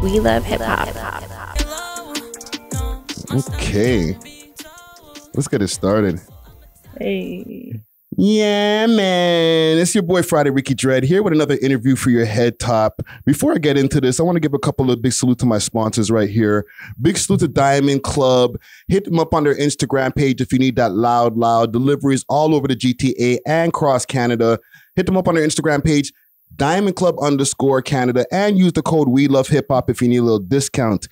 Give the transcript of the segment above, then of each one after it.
We love hip hop. Okay. Let's get it started. Hey. Yeah, man. It's your boy Friday Ricky Dread here with another interview for your head top. Before I get into this, I want to give a couple of big salute to my sponsors right here. Big salute to Diamond Club. Hit them up on their Instagram page if you need that loud deliveries all over the GTA and across Canada. Hit them up on their Instagram page, Diamond Club _Canada, and use the code We Love Hip Hop if you need a little discount.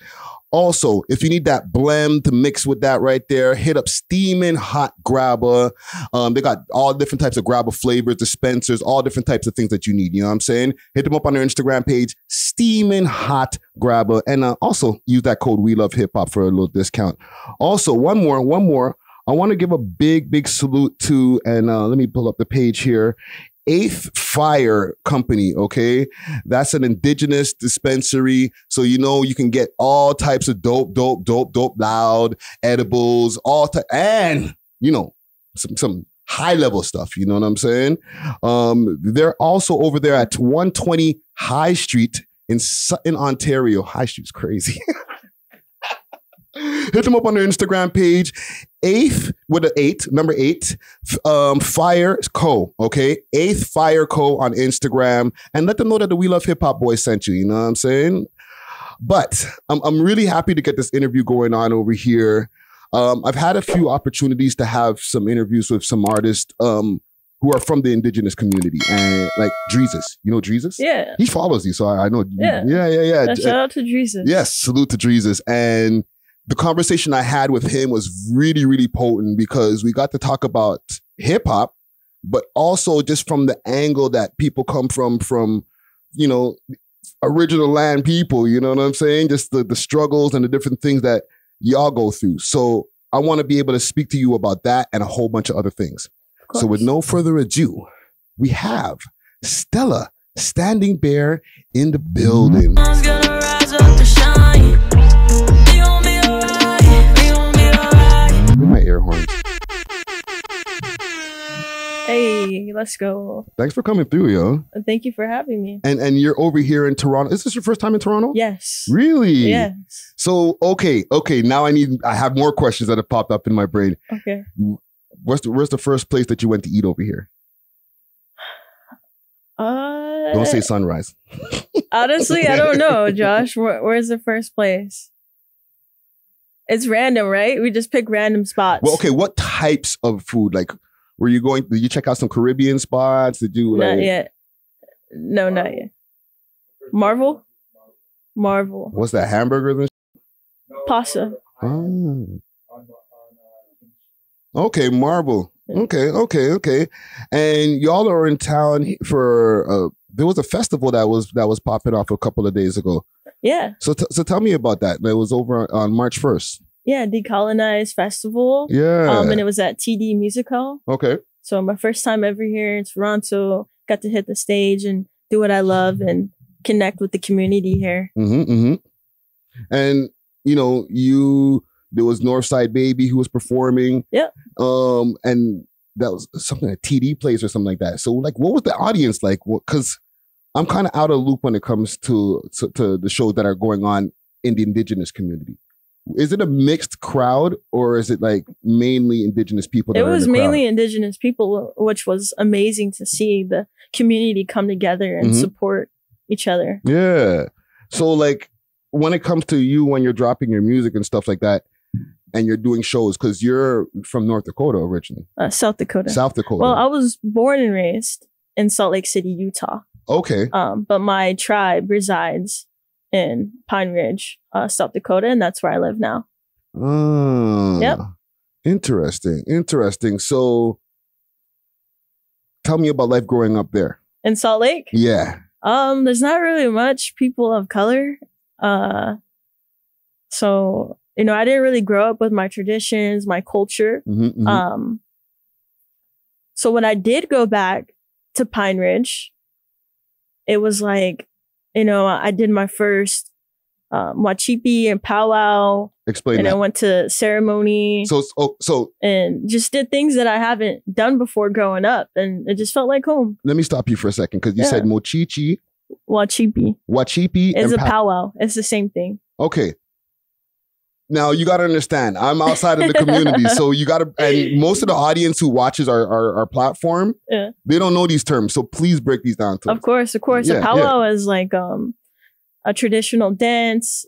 Also, if you need that blend to mix with that right there, hit up Steamin' Hot Grabber. They got all different types of grabber flavors, dispensers, all different types of things that you need. You know what I'm saying? Hit them up on their Instagram page, Steamin' Hot Grabber. And also use that code We Love Hip Hop for a little discount. Also, one more. I want to give a big salute to, and let me pull up the page here, 8th Fire Company, okay? That's an indigenous dispensary. So, you know, you can get all types of dope, loud, edibles, and, you know, some high level stuff. You know what I'm saying? They're also over there at 120 High Street in Sutton, Ontario. High Street's crazy. Hit them up on their Instagram page, 8th with an 8, number 8, Fire Co. Okay, 8th Fire Co. on Instagram, and let them know that the We Love Hip Hop boys sent you. You know what I'm saying? But I'm really happy to get this interview going on over here. I've had a few opportunities to have some interviews with some artists who are from the indigenous community, and like Dreezus. You know Dreezus? Yeah. He follows you, so I know. Yeah. Shout out to Dreezus. Yes, salute to Dreezus. And the conversation I had with him was really potent because we got to talk about hip hop, but also just from the angle that people come from, you know, original land people, you know what I'm saying? Just the struggles and the different things that y'all go through. So I want to be able to speak to you about that and a whole bunch of other things. So with no further ado, we have Stella, Standing Bear in the building. My air horns. Hey, let's go. Thanks for coming through, yo. Thank you for having me. And you're over here in Toronto. Is this your first time in Toronto? Yes. Really? Yes. So okay. Now I have more questions that have popped up in my brain. Okay. Where's the first place that you went to eat over here? Don't say Sunrise. Honestly, I don't know, Josh. Where's the first place? It's random, right? We just pick random spots. Well, okay. What types of food? Like, were you going? Did you check out some Caribbean spots? Did you? Not yet. No, not yet. Marvel. What's that? Hamburgers and pasta. Oh. Okay, Marvel. Okay. And y'all are in town for there was a festival that was popping off a couple of days ago. Yeah. So tell me about that. It was over on March 1st. Yeah, Decolonize Festival. Yeah. And it was at TD Music Hall. Okay. So my first time ever here in Toronto, got to hit the stage and do what I love and connect with the community here. And you know, there was Northside Baby who was performing. Yeah. And that was something at TD Place or something like that. So like, what was the audience like? Because I'm kind of out of loop when it comes to the shows that are going on in the indigenous community. Is it a mixed crowd or is it like mainly indigenous people? It was mainly indigenous people, which was amazing to see the community come together and support each other. Yeah. So like when it comes to you, when you're dropping your music and stuff like that, and you're doing shows, because you're from North Dakota originally. South Dakota. South Dakota. Well, I was born and raised in Salt Lake City, Utah. Okay. But my tribe resides in Pine Ridge, South Dakota, and that's where I live now. Yep. Interesting. So tell me about life growing up there. In Salt Lake? Yeah. There's not really much people of color. So, you know, I didn't really grow up with my traditions, my culture. So when I did go back to Pine Ridge, it was like, you know, I did my first wachipi and powwow. Explain and that. I went to ceremony. So and just did things that I haven't done before growing up, and it just felt like home. Let me stop you for a second because you said mochichi Wachipi. Wachipi It's a powwow. It's the same thing. Okay. Now you got to understand, I'm outside of the community, so you got to, and most of the audience who watches our platform, they don't know these terms. So please break these down to us. Of course. Yeah, a powwow is like a traditional dance,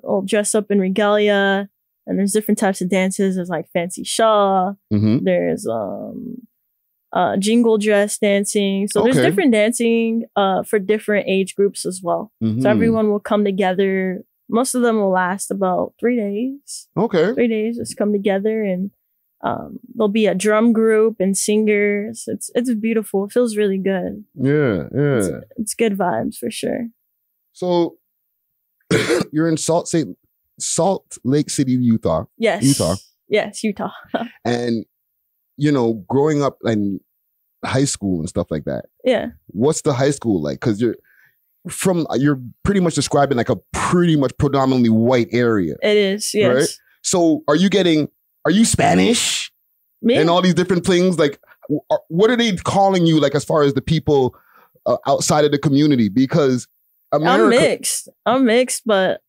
all dressed up in regalia, and there's different types of dances. There's like fancy shaw. There's jingle dress dancing. So there's different dancing for different age groups as well. So everyone will come together. Most of them will last about 3 days. 3 days, just come together, and there'll be a drum group and singers. It's beautiful. It feels really good. Yeah. It's good vibes for sure. So you're in Salt Lake City, Utah. Yes. Utah. Yes, Utah. And, you know, growing up in high school and stuff like that. Yeah. What's the high school like? Because you're pretty much describing like a pretty much predominantly white area. It is, yes. Right? So are you Spanish? Me? And all these different things? Like, what are they calling you, like, as far as the people outside of the community? Because America, I'm mixed, but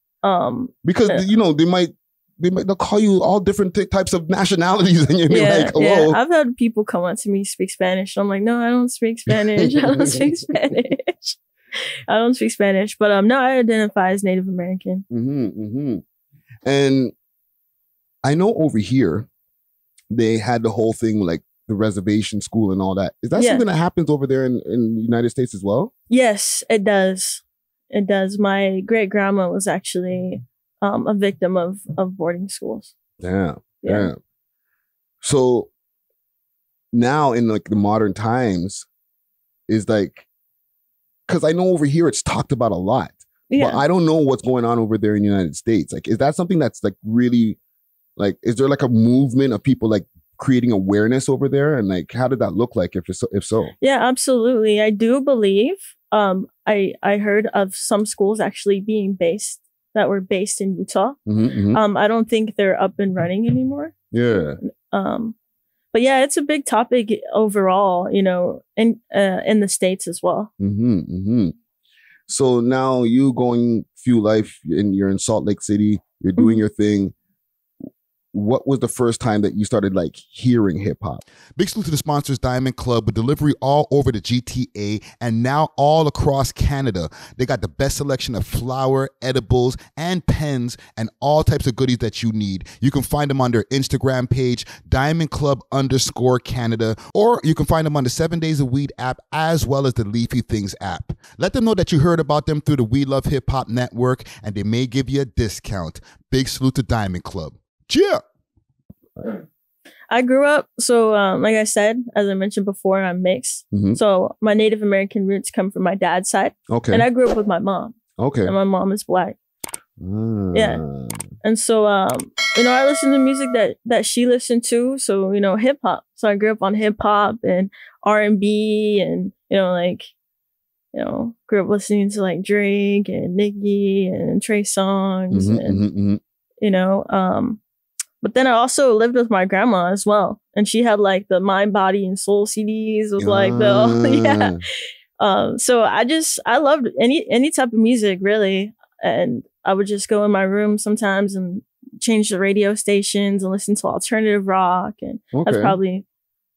because you know they'll call you all different types of nationalities, and you'll be like, hello. Yeah. I've had people come up to me speak Spanish. I'm like, no, I don't speak Spanish. I don't speak Spanish. I don't speak Spanish, but no, I identify as Native American. And I know over here they had the whole thing like the reservation school and all that. Is that something that happens over there in the United States as well? Yes, it does. It does. My great grandma was actually a victim of boarding schools. Damn. So now in like the modern times is like, because I know over here it's talked about a lot, but I don't know what's going on over there in the United States. Like, is that something that's like really, like, is there like a movement of people like creating awareness over there? And like, how did that look like if so? Yeah, absolutely. I do believe, I heard of some schools actually being based in Utah. I don't think they're up and running anymore. Yeah. But yeah, it's a big topic overall, you know, in the States as well. So now you going through life and you're in Salt Lake City, you're doing your thing. What was the first time that you started like hearing hip hop? Big salute to the sponsors, Diamond Club, with delivery all over the GTA and now all across Canada. They got the best selection of flour, edibles, and pens, and all types of goodies that you need. You can find them on their Instagram page, DiamondClub_Canada, or you can find them on the 7 Days of Weed app, as well as the Leafy Things app. Let them know that you heard about them through the We Love Hip Hop Network, and they may give you a discount. Big salute to Diamond Club. Yeah. I grew up, so like I said, as I mentioned before, I'm mixed. So my Native American roots come from my dad's side. And I grew up with my mom. And my mom is Black. Yeah. And so, you know, I listened to music that she listened to. So, you know, hip hop. So I grew up on hip hop and R&B and, you know, grew up listening to like Drake and Nicki and Trey Songz and, you know, but then I also lived with my grandma as well. And she had like the Mind, Body, and Soul CDs with like so I loved any type of music really. And I would just go in my room sometimes and change the radio stations and listen to alternative rock. And that's probably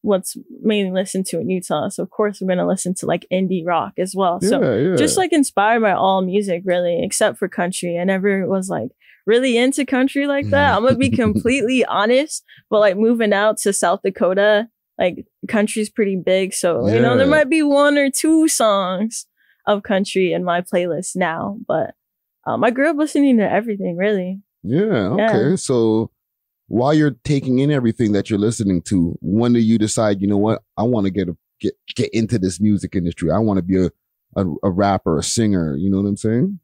what's mainly listened to in Utah. So of course we're going to listen to like indie rock as well. So just like inspired by all music really, except for country. I never was like really into country like that. I'm gonna be completely honest, but like moving out to South Dakota, like country's pretty big, so you know there might be 1 or 2 songs of country in my playlist now, but I grew up listening to everything really. Okay. So while you're taking in everything that you're listening to, when do you decide, you know what, I want to get into this music industry, I want to be a rapper, a singer, you know what I'm saying?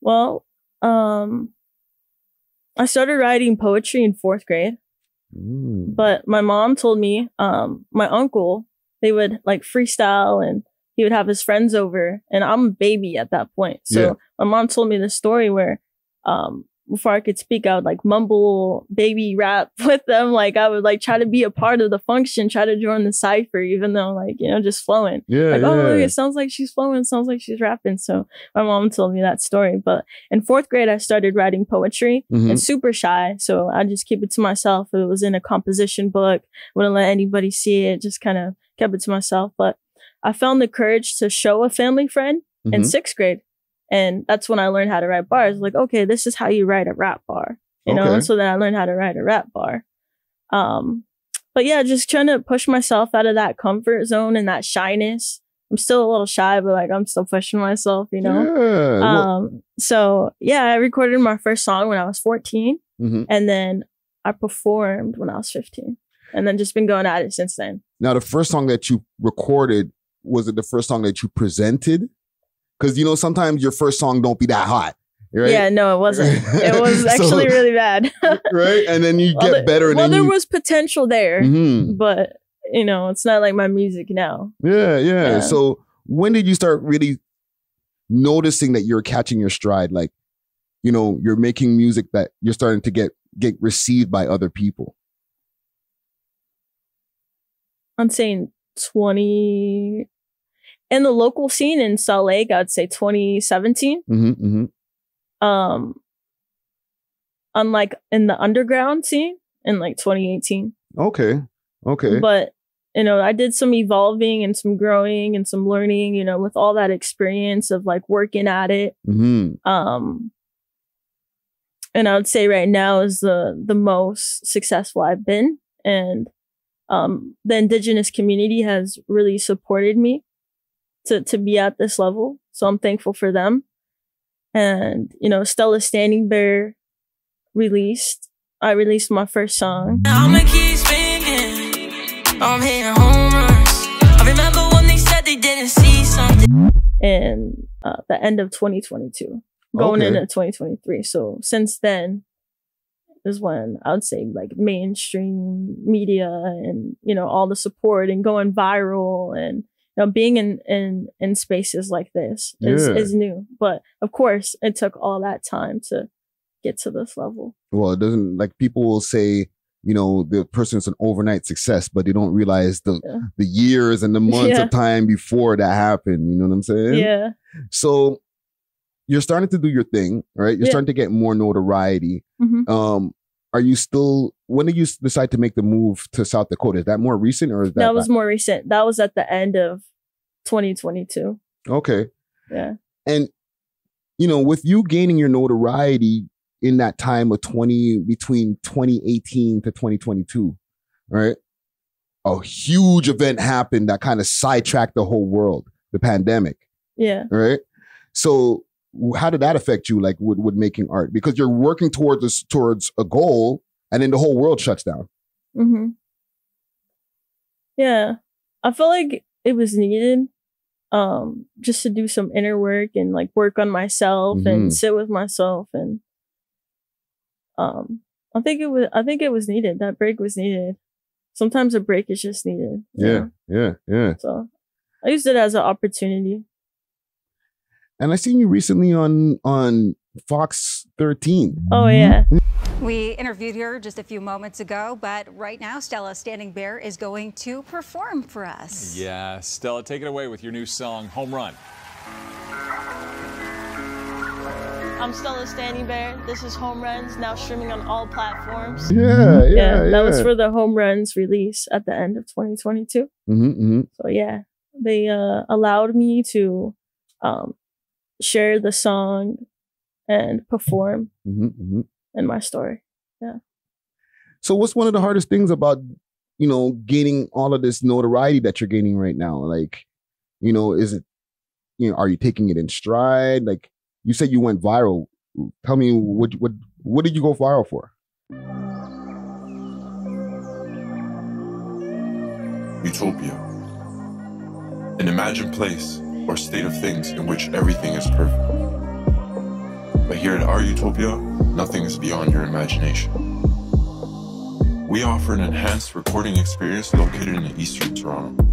Well, I started writing poetry in 4th grade, but my mom told me, my uncle, they would like freestyle and he would have his friends over and I'm a baby at that point. So my mom told me this story where, before I could speak, I would like mumble baby rap with them. Like I would like try to be a part of the function, try to join the cipher, even though like, you know, just flowing. Yeah, like, yeah. oh, it sounds like she's flowing, sounds like she's rapping. So my mom told me that story. But in 4th grade, I started writing poetry and super shy. So I just keep it to myself. It was in a composition book. Wouldn't let anybody see it. Just kind of kept it to myself. But I found the courage to show a family friend in 6th grade. And that's when I learned how to write bars. Like, okay, this is how you write a rap bar, you know? And so then I learned how to write a rap bar. But yeah, just trying to push myself out of that comfort zone and that shyness. I'm still a little shy, but like I'm still pushing myself, you know? Yeah. So yeah, I recorded my first song when I was 14. And then I performed when I was 15. And then just been going at it since then. Now, the first song that you recorded, was it the first song that you presented? Because, you know, sometimes your first song don't be that hot, right? Yeah, no, it wasn't. It was actually really bad. Right? And then you get better. And well, then there was potential there, but, you know, it's not like my music now. Yeah. So when did you start really noticing that you're catching your stride? Like, you know, you're making music that you're starting to get received by other people. I'm saying 20... In the local scene in Salt Lake, I'd say 2017. Unlike in the underground scene in like 2018. Okay. But, you know, I did some evolving and some growing and some learning, you know, with all that experience of like working at it. And I would say right now is the most successful I've been. And the Indigenous community has really supported me to be at this level. So I'm thankful for them. And, you know, Stella STANDINGBEAR I released my first song. I'ma keep swinging. I'm hitting home runs. I remember when they said they didn't see something. And the end of 2022, going into 2023. So since then is when I would say like mainstream media and, you know, all the support and going viral and, you know, being in spaces like this is new. But of course, it took all that time to get to this level. Well, it doesn't, like people will say, you know, the person's an overnight success, but they don't realize the years and the months of time before that happened. You know what I'm saying? Yeah. So you're starting to do your thing, right? You're starting to get more notoriety. Are you still, when did you decide to make the move to South Dakota? Is that more recent or is that? That was more recent. That was at the end of 2022. Okay. Yeah. And, you know, with you gaining your notoriety in that time of between 2018 to 2022, right? A huge event happened that kind of sidetracked the whole world, the pandemic. Yeah. Right? So how did that affect you, like with making art? Because you're working towards a goal, and then the whole world shuts down. Yeah, I feel like it was needed, just to do some inner work and like work on myself and sit with myself, and I think it was needed. That break was needed. Sometimes a break is just needed. Yeah. So I used it as an opportunity. And I seen you recently on Fox 13. Oh, yeah. We interviewed her just a few moments ago, but right now, Stella STANDINGBEAR is going to perform for us. Yeah, Stella, take it away with your new song, Home Run. I'm Stella STANDINGBEAR. This is Home Runs, now streaming on all platforms. Yeah. That was for the Home Runs release at the end of 2022. So yeah, they allowed me to share the song and perform in my story. Yeah. So what's one of the hardest things about, you know, gaining all of this notoriety that you're gaining right now? Like, you know, is it, you know, are you taking it in stride? Like you said you went viral. Tell me, what did you go viral for? Utopia. An imagined place or state of things in which everything is perfect. But here at our Utopia, nothing is beyond your imagination. We offer an enhanced recording experience located in Eastern Toronto.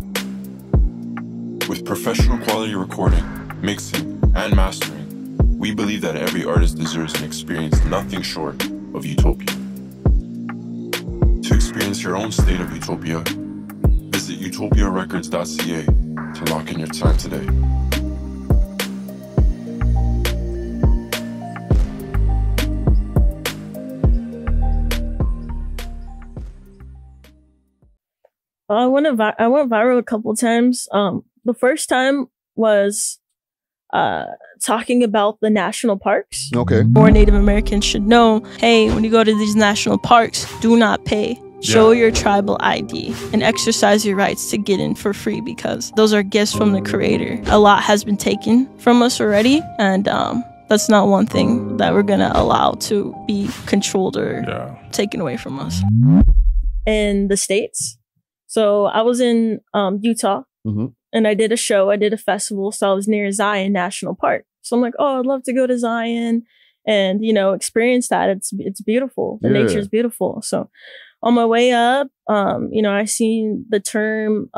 With professional quality recording, mixing, and mastering, We believe that every artist deserves an experience nothing short of utopia. To experience your own state of utopia, visit utopiarecords.ca to lock in your time today. I went viral a couple times. The first time was talking about the national parks. Okay. More Native Americans should know, hey, when you go to these national parks, do not pay. Show your tribal ID and exercise your rights to get in for free, because those are gifts from the Creator. A lot has been taken from us already, and that's not one thing that we're going to allow to be controlled or taken away from us. In the States. So I was in Utah, and I did a show. I did a festival. So I was near Zion National Park. So I'm like, oh, I'd love to go to Zion and, you know, experience that. It's beautiful. The nature is beautiful. So on my way up, you know, I seen the term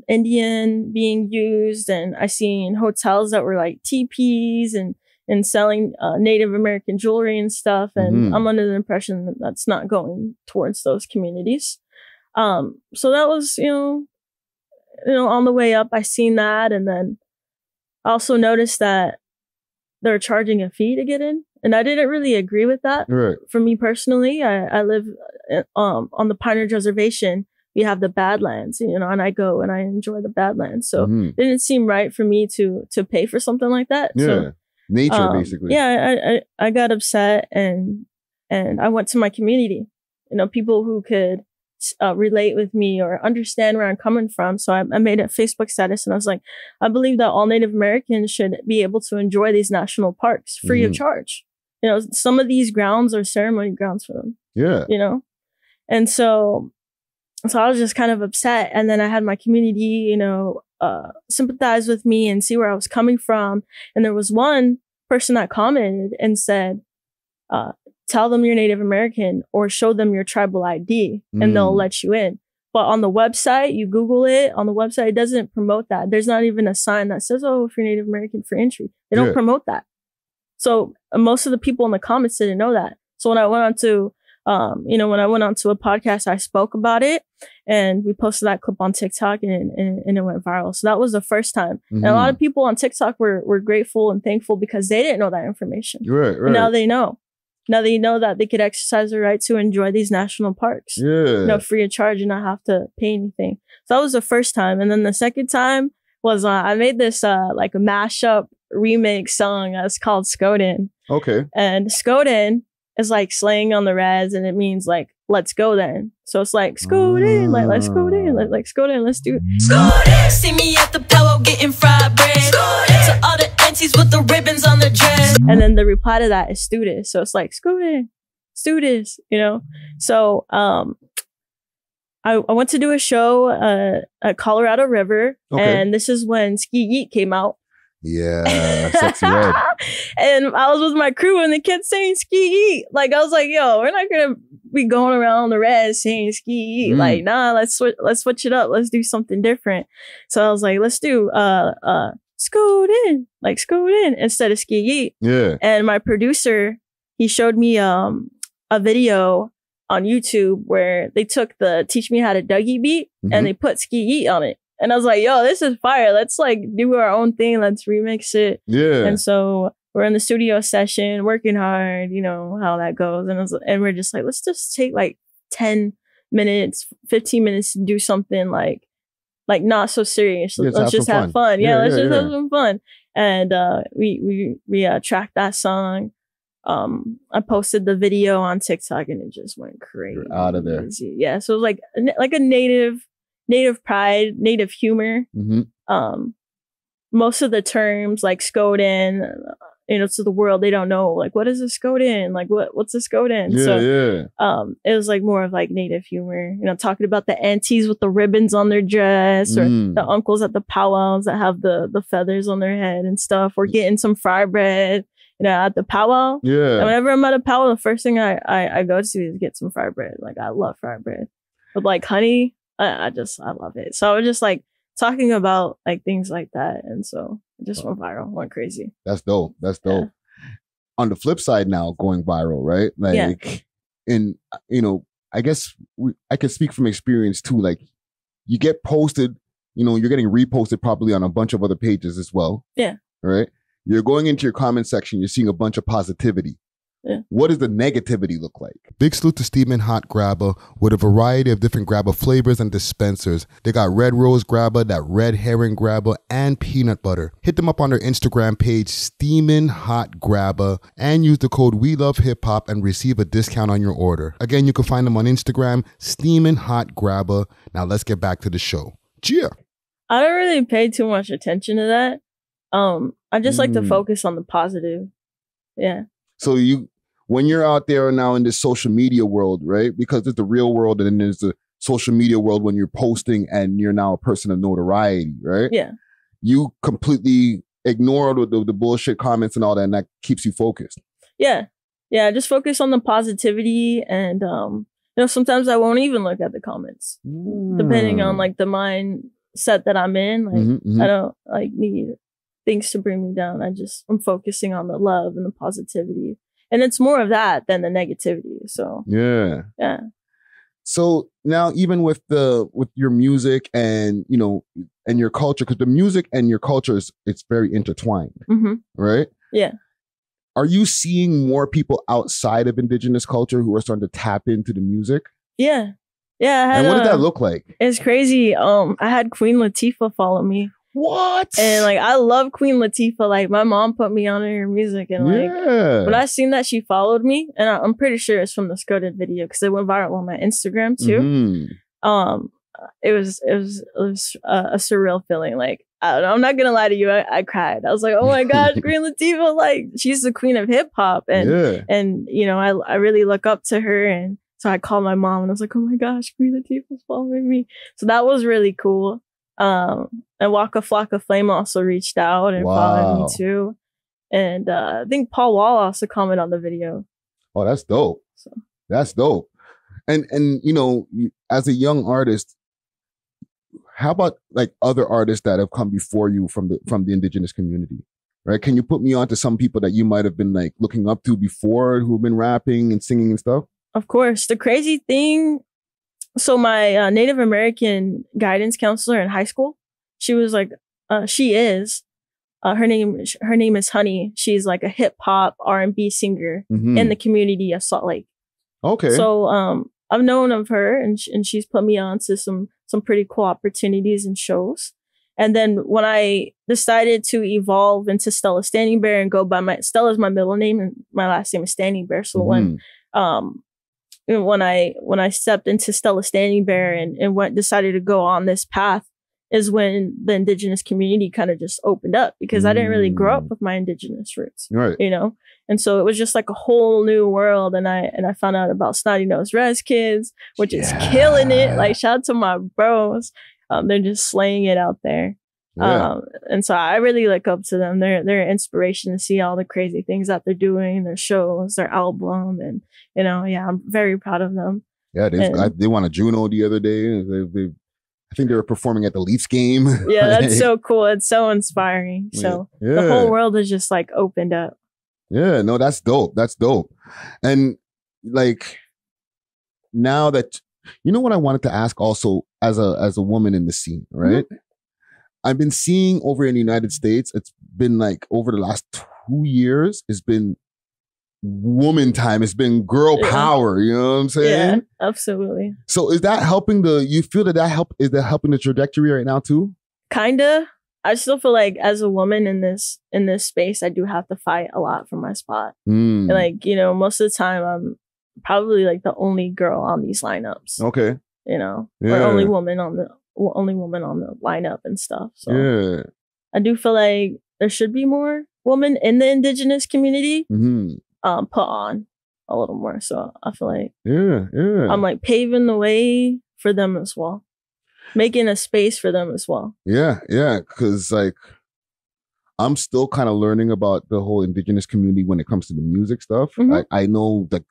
Indian being used, and I seen hotels that were like teepees and selling Native American jewelry and stuff. And I'm under the impression that that's not going towards those communities. So that was, you know, on the way up, I seen that. And then I also noticed that they're charging a fee to get in. And I didn't really agree with that. Right. For me personally, I live on the Pine Ridge Reservation. We have the Badlands, you know, and I go and I enjoy the Badlands. So it didn't seem right for me to pay for something like that. Yeah. So, nature, basically. Yeah, I got upset and I went to my community, you know, people who could relate with me or understand where I'm coming from. So I made a Facebook status and I was like, I believe that all Native Americans should be able to enjoy these national parks free of charge. You know, some of these grounds are ceremony grounds for them. Yeah. You know? And so I was just kind of upset. And then I had my community, you know, sympathize with me and see where I was coming from. And there was one person that commented and said, tell them you're Native American or show them your tribal ID and they'll let you in. But on the website, you Google it, on the website, it doesn't promote that. There's not even a sign that says, oh, if you're Native American for entry. They don't promote that. So most of the people in the comments didn't know that. So when I went on to, you know, when I went on to a podcast, I spoke about it and we posted that clip on TikTok and it went viral. So that was the first time. And a lot of people on TikTok were grateful and thankful because they didn't know that information. Right. And now they know. Now they know that they could exercise their right to enjoy these national parks, you know, free of charge and not have to pay anything. So that was the first time. And then the second time was I made this like a mashup remix song that's called Skoden. Okay. And Skoden is like slang on the res and it means like, let's go then. So it's like, Skoden, like, let's go then. Like Skoden, let's do it. Skoden! See me at the Powwow getting fried bread. Skoden! To all the aunties with the ribbons on their dress. And then the reply to that is student. So it's like, Skoden, students, you know? So I went to do a show at Colorado River. And this is when Ski Yeet came out. Yeah, Sexy Red. And I was with my crew and they kept saying Ski Yeet. Like, I was like, yo, we're not going to be going around the res saying Ski Yeet. Like, nah, let's switch it up. Let's do something different. So I was like, let's do Scoot in, like Scoot in instead of Ski Yeet. Yeah. And my producer, he showed me a video on YouTube where they took the Teach Me How to Dougie beat and they put Ski Yeet on it. And I was like, yo, this is fire. Let's like do our own thing. Let's remix it. Yeah. And so we're in the studio session, working hard, you know, how that goes. And we're just like, let's just take like 10 minutes, 15 minutes to do something like not so serious. Let's just have fun. Yeah, let's just have some fun. And we tracked that song. I posted the video on TikTok and it just went crazy. You're out of there. Yeah. So it was like a native pride, native humor. Most of the terms like Skoden, you know, to the world, they don't know like what is a Skoden? Like what's a Skoden? It was like more of like native humor, you know, talking about the aunties with the ribbons on their dress or the uncles at the powwows that have the feathers on their head and stuff, or getting some fry bread, you know, at the powwow. Yeah. And whenever I'm at a powwow, the first thing I go to is get some fry bread. Like I love fry bread with like honey. I love it. So I was just like talking about like things like that. And so it just went viral, went crazy. That's dope. That's dope. on the flip side now, going viral, right? Like, and you know, I guess I can speak from experience too. Like, you get posted, you know, you're getting reposted probably on a bunch of other pages as well. Yeah. Right. You're going into your comment section. You're seeing a bunch of positivity. Yeah. What does the negativity look like? Big salute to Steamin' Hot Grabba with a variety of different grabba flavors and dispensers. They got red rose grabba, that red herring grabba, and peanut butter. Hit them up on their Instagram page, Steamin' Hot Grabba, and use the code WeLoveHipHop and receive a discount on your order. Again, you can find them on Instagram, Steamin' Hot Grabba. Now let's get back to the show. Cheer. I don't really pay too much attention to that. I just like to focus on the positive. Yeah. So when you're out there now in this social media world, right? Because there's the real world and then there's the social media world when you're posting and you're now a person of notoriety, right? Yeah. You completely ignore the bullshit comments and all that, and that keeps you focused. Yeah. Yeah. Just focus on the positivity, and you know, sometimes I won't even look at the comments, depending on like the mindset that I'm in. Like I don't like need things to bring me down. I'm focusing on the love and the positivity. And it's more of that than the negativity. So yeah. So now, even with your music and, you know, and your culture, because the music and your culture it's very intertwined, right? Yeah. Are you seeing more people outside of Indigenous culture who are starting to tap into the music? Yeah. Yeah. And what did that look like? It's crazy. I had Queen Latifa follow me. What? And like, I love Queen Latifa. Like, my mom put me on her music, and like, when I seen that she followed me, and I'm pretty sure it's from the Dakota video because it went viral on my Instagram too. It was a surreal feeling. Like, I don't know, I'm not gonna lie to you, I cried. I was like, oh my gosh, Queen Latifa, like, she's the queen of hip hop, and you know, I really look up to her, and so I called my mom and I was like, oh my gosh, Queen Latifa's following me. So that was really cool. And Waka Flocka Flame also reached out and followed me too. And I think Paul Wall also commented on the video. Oh, that's dope. So. That's dope. And you know, as a young artist, how about like other artists that have come before you from the Indigenous community? Right? Can you put me on to some people that you might have been like looking up to before, who've been rapping and singing and stuff? Of course. The crazy thing, so my Native American guidance counselor in high school, she was like, she is, her name is Honey. She's like a hip hop R&B singer in the community of Salt Lake. Okay. So I've known of her, and she's put me on to some pretty cool opportunities and shows. And then when I decided to evolve into Stella Standing Bear and go by Stella's my middle name and my last name is Standing Bear. So when I stepped into Stella Standing Bear and decided to go on this path is when the Indigenous community kind of just opened up, because I didn't really grow up with my Indigenous roots, right? You know, and so it was just like a whole new world. And I found out about Snotty Nose Res Kids, which is killing it. Like, shout out to my bros, they're just slaying it out there. And so I really look up to them. They're an inspiration to see all the crazy things that they're doing, their shows, their album, and you know, I'm very proud of them. Yeah, they won a Juno the other day. I think they were performing at the Leafs game. Yeah, that's so cool. It's so inspiring. So the whole world is just like opened up. Yeah, no, that's dope. That's dope. And like, now that, you know what I wanted to ask also as a woman in the scene, right? I've been seeing over in the United States, it's been like over the last 2 years, it's been woman time. It's been girl power. You know what I'm saying? Yeah, absolutely. So is that helping you feel that is that helping the trajectory right now too? Kinda. I still feel like as a woman in this space, I do have to fight a lot for my spot. And like, you know, most of the time I'm probably like the only girl on these lineups. Okay. You know, or only woman on the lineup and stuff. So I do feel like there should be more women in the Indigenous community put on a little more. So I feel like I'm like paving the way for them as well, making a space for them as well. Yeah, because like I'm still kind of learning about the whole Indigenous community when it comes to the music stuff. I know the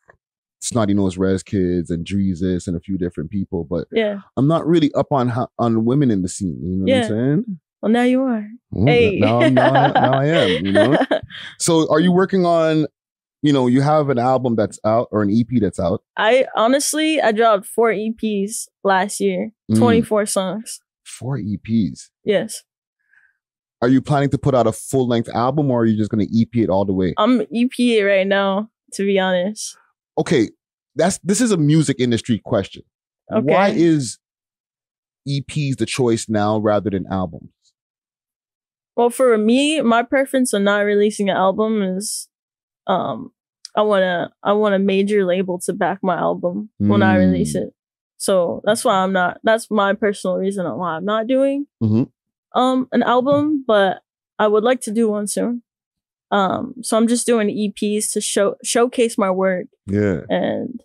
Snotty Nose Res Kids and Dreezus and a few different people, but I'm not really up on women in the scene. You know what I'm saying? Well, now you are. Hey, now I am. You know. So, are you working on you know, you have an album that's out or an EP that's out. I dropped 4 EPs last year, 24 songs. 4 EPs? Yes. Are you planning to put out a full-length album, or are you just going to EP it all the way? I'm EP it right now, to be honest. Okay, this is a music industry question. Okay. Why is EPs the choice now rather than albums? Well, for me, my preference on not releasing an album is I want a major label to back my album when I release it. So that's my personal reason on why I'm not doing an album, but I would like to do one soon. So I'm just doing EPs to showcase my work. Yeah. And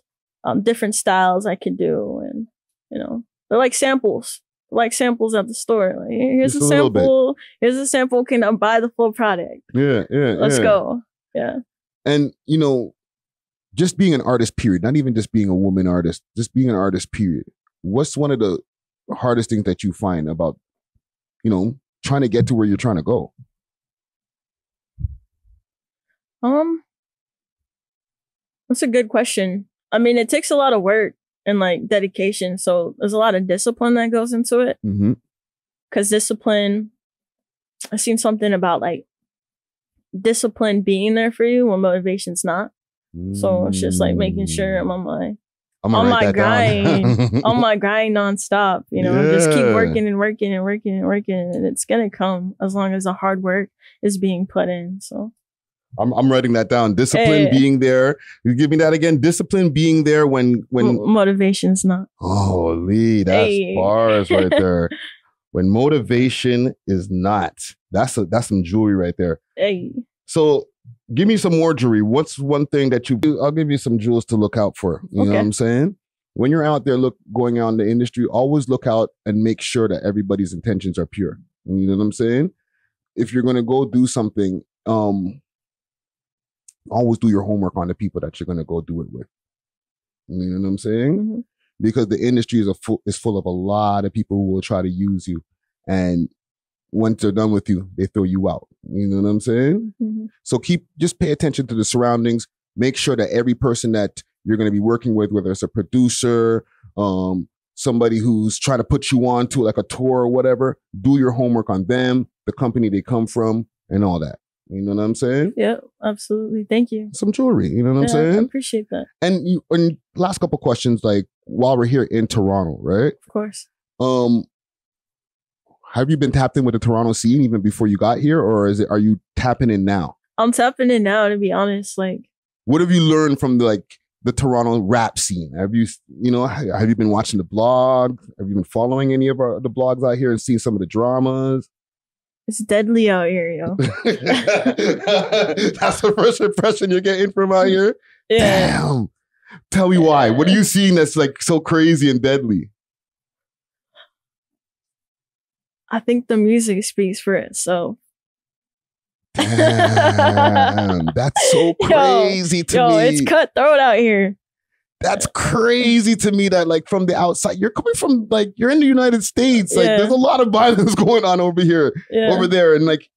different styles I could do, and you know, they're like samples. Like samples at the store. Like, here's a sample. Here's a sample. Can I buy the full product? Yeah. Let's go. Yeah. And you know, just being an artist, period. Not even just being a woman artist. Just being an artist, period. What's one of the hardest things that you find about, you know, trying to get to where you're trying to go? That's a good question. I mean, it takes a lot of work and like dedication. So there's a lot of discipline that goes into it. Because discipline, I've seen something about like discipline being there for you when motivation's not. So it's just like making sure I'm on my grind, on my grind nonstop. You know, just keep working and working and working and working, and it's gonna come as long as the hard work is being put in. So. I'm writing that down. Discipline being there. You give me that again. Discipline being there when motivation's not. Holy, that's bars right there. When motivation is not. That's some jewelry right there. Hey. So give me some more jewelry. What's one thing that you do? I'll give you some jewels to look out for. You know what I'm saying? When you're out there going out in the industry, always look out and make sure that everybody's intentions are pure. You know what I'm saying? If you're gonna go do something, always do your homework on the people that you're going to go do it with. You know what I'm saying? Because the industry is full of a lot of people who will try to use you. And once they're done with you, they throw you out. You know what I'm saying? So just pay attention to the surroundings. Make sure that every person that you're going to be working with, whether it's a producer, somebody who's trying to put you on to like a tour or whatever, do your homework on them, the company they come from, and all that. You know what I'm saying? Yeah, absolutely. Thank you. Some jewelry. You know what I'm saying? I appreciate that. And last couple questions, like while we're here in Toronto, right? Of course. Have you been tapped in with the Toronto scene even before you got here, or are you tapping in now? I'm tapping in now, to be honest. Like, what have you learned from the Toronto rap scene? Have you been watching the blog? Have you been following any of the blogs out here and seeing some of the dramas? It's deadly out here, yo. That's the first impression you're getting from out here? Yeah. Damn. Tell me why. What are you seeing that's like so crazy and deadly? I think the music speaks for itself. Damn, that's so crazy to me. Yo, it's cutthroat out here. That's crazy to me that like from the outside, you're coming from like, you're in the United States. Like there's a lot of violence going on over here, over there. And like,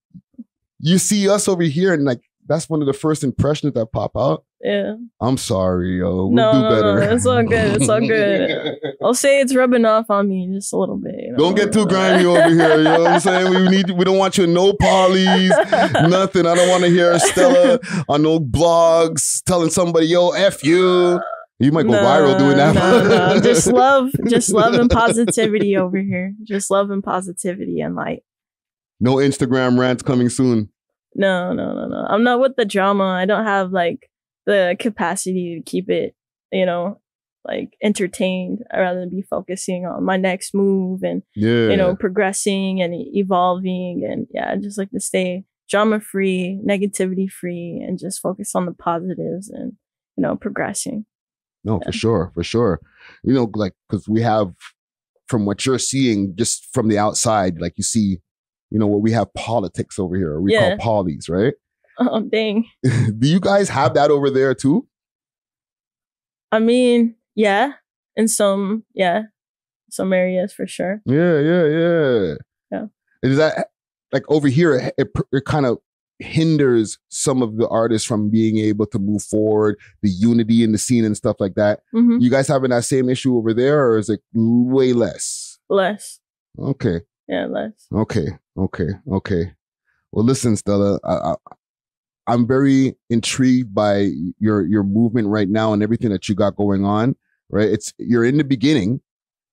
you see us over here and like, that's one of the first impressions that pop out. Yeah. I'm sorry, yo. We'll do better. No, it's all good. It's all good. I'll say it's rubbing off on me just a little bit. You know? Don't get too grimy over here. You know what I'm saying? We don't want you in no polys, nothing. I don't want to hear Stella on no blogs telling somebody, yo, F you. You might go viral doing that. No. Just love and positivity over here. Just love and positivity and light. No Instagram rants coming soon. No. I'm not with the drama. I don't have like the capacity to keep it, you know, like entertained. I'd rather be focusing on my next move and, you know, progressing and evolving. And I just like to stay drama free, negativity free, and just focus on the positives and, you know, progressing. No, for sure. You know, like, because we have, from what you're seeing, just from the outside, like you see, you know, what we have politics over here. We call polys, right? Oh, dang. Do you guys have that over there too? I mean, yeah. In some areas for sure. Yeah. Yeah. Is that, like over here, it kind of hinders some of the artists from being able to move forward, the unity in the scene and stuff like that. You guys having that same issue over there, or is it way less? Less. Okay. Yeah, less. Okay. Well, listen, Stella, I'm very intrigued by your movement right now and everything that you got going on, right? You're in the beginning,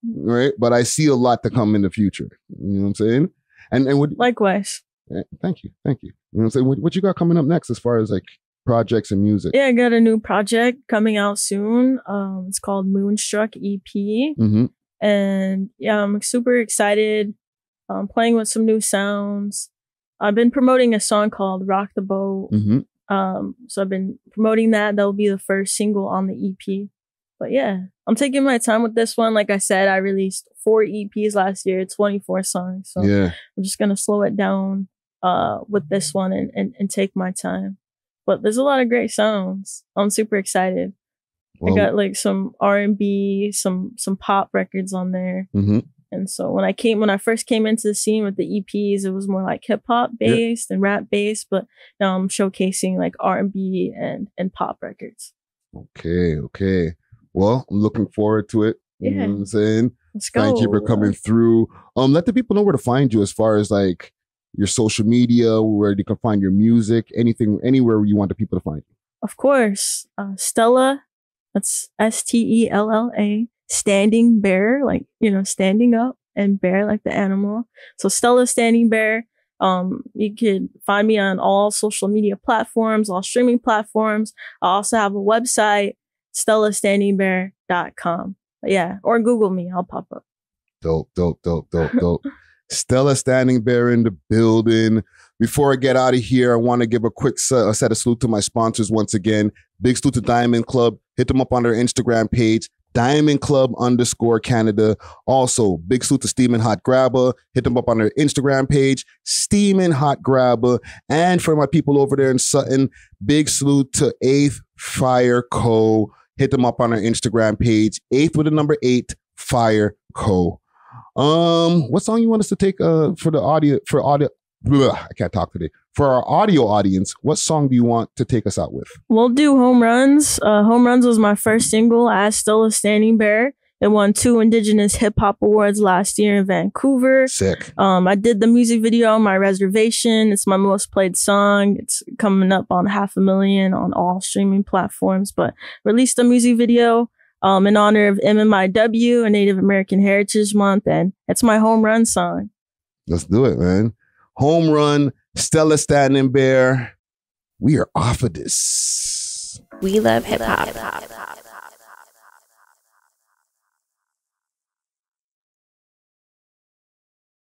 right? But I see a lot to come in the future. You know what I'm saying? And likewise. Thank you. You know what I'm saying? What you got coming up next as far as like projects and music? Yeah, I got a new project coming out soon. It's called Moonstruck EP. And yeah, I'm super excited. Playing with some new sounds. I've been promoting a song called Rock the Boat. So I've been promoting that. That'll be the first single on the EP. But yeah, I'm taking my time with this one. Like I said, I released 4 EPs last year, 24 songs. So yeah, I'm just going to slow it down with this one and take my time. But there's a lot of great sounds. I'm super excited. Well, I got like some R&B, some pop records on there. And so when I first came into the scene with the EPs, it was more like hip hop based and rap based. But now I'm showcasing like R&B and pop records. Okay. Well, I'm looking forward to it. You know what I'm saying? Let's go. Thank you for coming through. Let the people know where to find you as far as like your social media, where you can find your music, anything, anywhere you want the people to find you. Of course. Stella, that's STELLA, Standing Bear, like, standing up, and bear like the animal. So Stella Standing Bear. You could find me on all social media platforms, all streaming platforms. I also have a website, StellaStandingBear.com. Yeah, or Google me, I'll pop up. Dope. Stella Standing Bear in the building. Before I get out of here, I want to give a quick set of salute to my sponsors once again. Big salute to Diamond Club. Hit them up on their Instagram page, Diamond Club _Canada. Also, big salute to Steamin' Hot Grabber. Hit them up on their Instagram page, Steamin' Hot Grabber. And for my people over there in Sutton, big salute to 8th Fire Co. Hit them up on our Instagram page, 8th with the number 8 Fire Co. What song you want us to take for the audio? I can't talk today. For our audio audience, what song do you want to take us out with? We'll do Home Runs. Home Runs was my first single as Stella Standing Bear. It won 2 Indigenous Hip Hop Awards last year in Vancouver. Sick. I did the music video on my reservation. It's my most played song. It's coming up on 500,000 on all streaming platforms. But released a music video in honor of MMIW, a Native American Heritage Month, and it's my home run song. Let's do it, man. Home Run, Stella Standing Bear. We are off of this. We love hip hop.